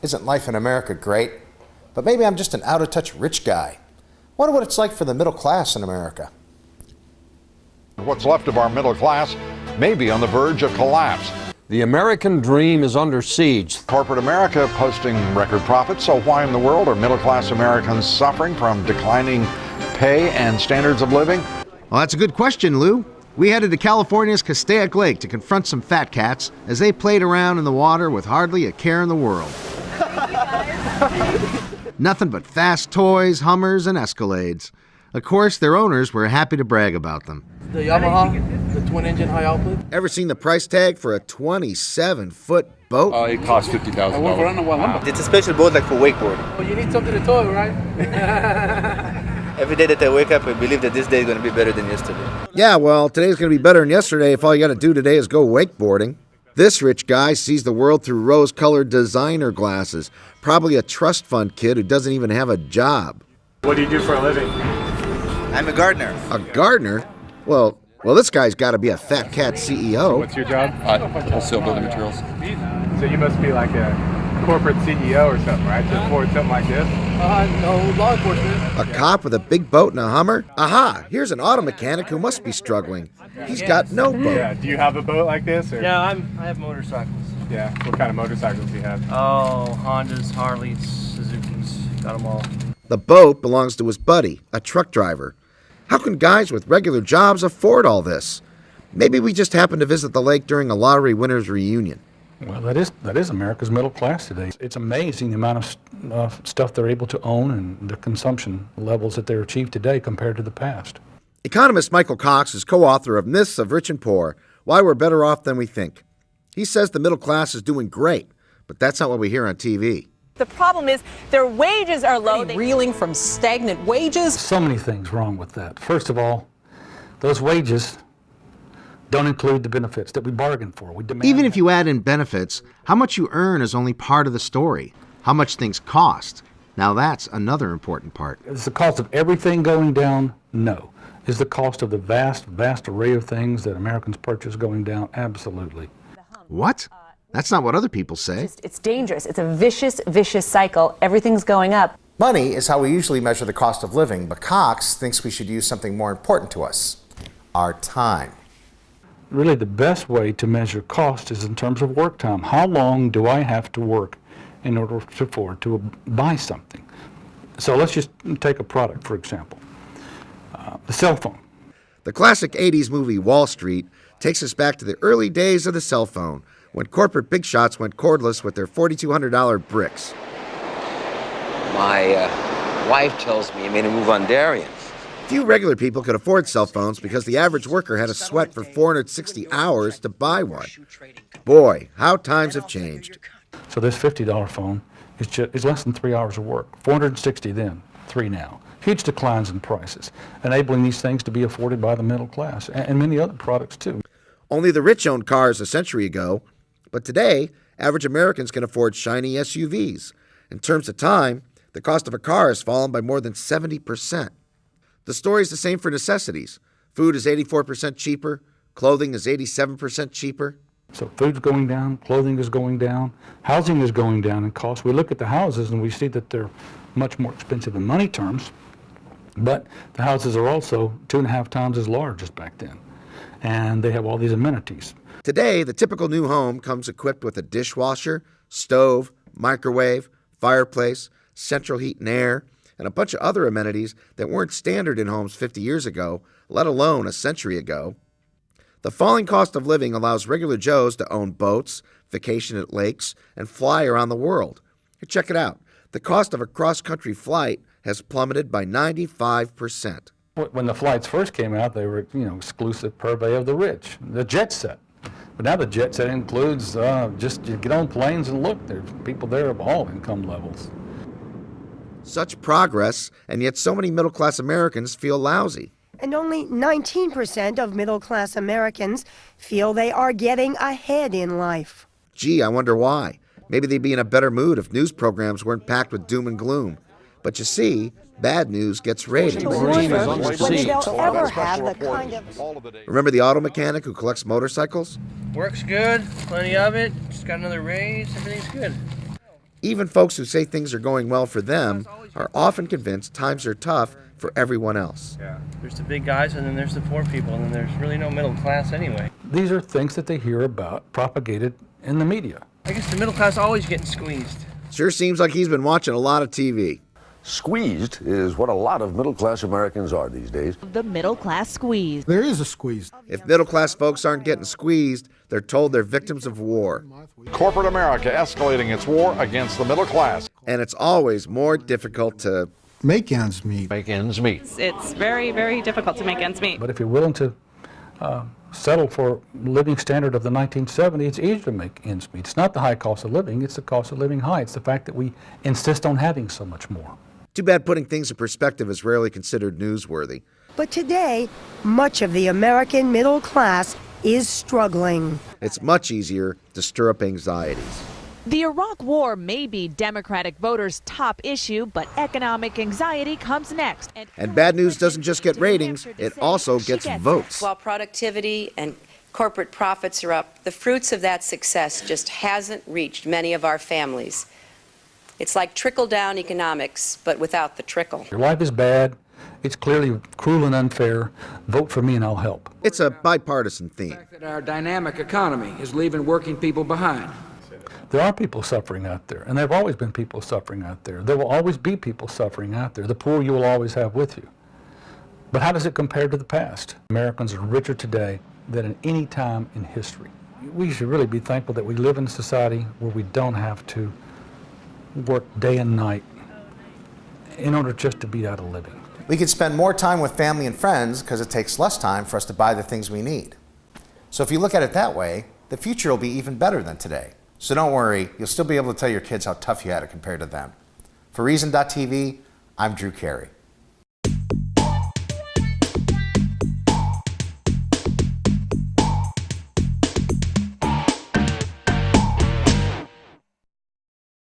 Isn't life in America great? But maybe I'm just an out-of-touch rich guy. Wonder what it's like for the middle class in America. What's left of our middle class may be on the verge of collapse. The American dream is under siege. Corporate America posting record profits, so why in the world are middle-class Americans suffering from declining pay and standards of living? Well, that's a good question, Lou. We headed to California's Castaic Lake to confront some fat cats as they played around in the water with hardly a care in the world. Nothing but fast toys, Hummers, and Escalades. Of course, their owners were happy to brag about them. The Yamaha, the twin-engine high output. Ever seen the price tag for a 27-foot boat? It costs $50,000. It's a special boat like for wakeboarding. Oh, you need something to tow, right? Every day that I wake up, I believe that this day is going to be better than yesterday. Yeah, well, today's going to be better than yesterday if all you got to do today is go wakeboarding. This rich guy sees the world through rose-colored designer glasses. Probably a trust fund kid who doesn't even have a job. What do you do for a living? I'm a gardener. A gardener? Well, this guy's got to be a fat cat CEO. What's your job? Wholesale building materials. So you must be like a corporate CEO or something, right? To afford something like this? No, law enforcement. A cop with a big boat and a Hummer? Aha, here's an auto mechanic who must be struggling. He's got no boat. Yeah, do you have a boat like this? Or? Yeah, I have motorcycles. Yeah, what kind of motorcycles do you have? Oh, Hondas, Harleys, Suzuki's, got them all. The boat belongs to his buddy, a truck driver. How can guys with regular jobs afford all this? Maybe we just happened to visit the lake during a lottery winner's reunion. Well, that is America's middle class today. It's amazing the amount of stuff they're able to own and the consumption levels that they're achieved today compared to the past. Economist Michael Cox is co-author of Myths of Rich and Poor, Why We're Better Off Than We Think. He says the middle class is doing great, but that's not what we hear on TV. The problem is their wages are low. They're reeling from stagnant wages. So many things wrong with that. First of all, those wages don't include the benefits that we bargained for. We demand Even if you add in benefits, how much you earn is only part of the story. How much things cost. Now that's another important part. Is the cost of everything going down? No. Is the cost of the vast array of things that Americans purchase going down? Absolutely. What? That's not what other people say. It's dangerous. It's a vicious cycle. Everything's going up. Money is how we usually measure the cost of living, but Cox thinks we should use something more important to us: our time. Really, the best way to measure cost is in terms of work time. How long do I have to work in order to afford to buy something? So let's just take a product, for example. The cell phone. The classic 80s movie Wall Street takes us back to the early days of the cell phone, when corporate big shots went cordless with their $4,200 bricks. My wife tells me I made a move on Darien. Few regular people could afford cell phones because the average worker had to sweat for 460 hours to buy one. Boy, how times have changed. So this $50 phone is less than 3 hours of work. 460 then, 3 now. Huge declines in prices, enabling these things to be afforded by the middle class and many other products too. Only the rich owned cars a century ago, but today, average Americans can afford shiny SUVs. In terms of time, the cost of a car has fallen by more than 70%. The story's the same for necessities. Food is 84% cheaper, clothing is 87% cheaper. So food's going down, clothing is going down, housing is going down in cost. We look at the houses and we see that they're much more expensive in money terms, but the houses are also 2.5 times as large as back then. And they have all these amenities. Today, the typical new home comes equipped with a dishwasher, stove, microwave, fireplace, central heat and air, and a bunch of other amenities that weren't standard in homes 50 years ago, let alone a century ago. The falling cost of living allows regular Joes to own boats, vacation at lakes, and fly around the world. Here, check it out. The cost of a cross-country flight has plummeted by 95%. When the flights first came out, they were, exclusive purvey of the rich, the jet set. But now the jet set includes just you get on planes and look, there's people there of all income levels. Such progress, and yet so many middle-class Americans feel lousy. And only 19% of middle-class Americans feel they are getting ahead in life. Gee, I wonder why. Maybe they'd be in a better mood if news programs weren't packed with doom and gloom. But you see, bad news gets ratings. Dream is under siege. Remember the auto mechanic who collects motorcycles? Works good, plenty of it. Just got another raise. Everything's good. Even folks who say things are going well for them are often convinced times are tough for everyone else. Yeah. There's the big guys, and then there's the poor people, and then there's really no middle class anyway. These are things that they hear about propagated in the media. I guess the middle class is always getting squeezed. Sure seems like he's been watching a lot of TV. Squeezed is what a lot of middle-class Americans are these days. The middle class squeeze. There is a squeeze. If middle-class folks aren't getting squeezed, they're told they're victims of war. Corporate America escalating its war against the middle class. And it's always more difficult to make ends meet. Make ends meet. It's very, very difficult to make ends meet. But if you're willing to settle for living standard of the 1970s, it's easier to make ends meet. It's not the high cost of living, it's the cost of living high. It's the fact that we insist on having so much more. Too bad putting things in perspective is rarely considered newsworthy. But today, much of the American middle class is struggling. It's much easier to stir up anxieties. The Iraq War may be Democratic voters' top issue, but economic anxiety comes next. And bad news doesn't just get ratings, it also gets votes. While productivity and corporate profits are up, the fruits of that success just hasn't reached many of our families. It's like trickle-down economics, but without the trickle. Your life is bad. It's clearly cruel and unfair. Vote for me and I'll help. It's a bipartisan theme. Our dynamic economy is leaving working people behind. There are people suffering out there, and there have always been people suffering out there. There will always be people suffering out there. The poor you will always have with you. But how does it compare to the past? Americans are richer today than at any time in history. We should really be thankful that we live in a society where we don't have to work day and night in order just to beat out a living. We can spend more time with family and friends because it takes less time for us to buy the things we need. So if you look at it that way, the future will be even better than today. So don't worry, you'll still be able to tell your kids how tough you had it compared to them. For Reason.tv, I'm Drew Carey.